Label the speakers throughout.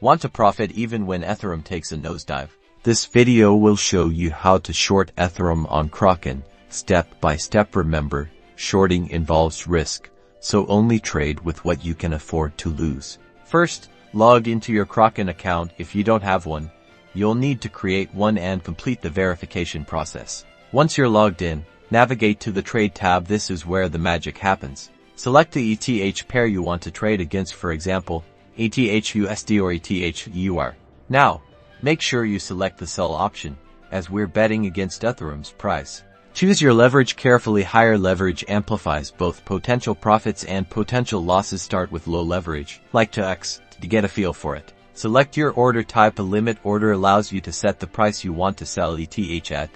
Speaker 1: Want to profit even when Ethereum takes a nosedive? This video will show you how to short Ethereum on Kraken, step by step. Remember, shorting involves risk, so only trade with what you can afford to lose. First, log into your Kraken account. If you don't have one, you'll need to create one and complete the verification process. Once you're logged in, navigate to the Trade tab. This is where the magic happens. Select the ETH pair you want to trade against, for example, ETH/USD or ETH/EUR. Now, make sure you select the sell option, as we're betting against Ethereum's price. Choose your leverage carefully. Higher leverage amplifies both potential profits and potential losses. Start with low leverage, like to get a feel for it. Select your order type. A limit order allows you to set the price you want to sell ETH at,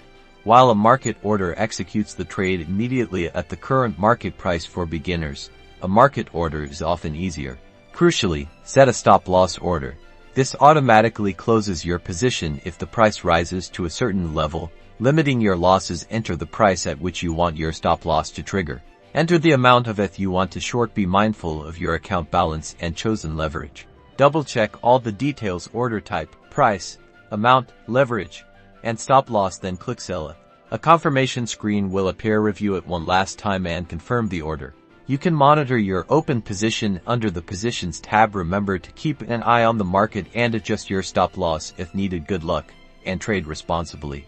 Speaker 1: while a market order executes the trade immediately at the current market price. For beginners, a market order is often easier. Crucially, set a stop-loss order. This automatically closes your position if the price rises to a certain level, limiting your losses. Enter the price at which you want your stop-loss to trigger. Enter the amount of ETH you want to short. Be mindful of your account balance and chosen leverage. Double-check all the details: order type, price, amount, leverage, and stop-loss, then click Sell. A confirmation screen will appear. Review it one last time and confirm the order. You can monitor your open position under the Positions tab. Remember to keep an eye on the market and adjust your stop-loss if needed. Good luck, and trade responsibly.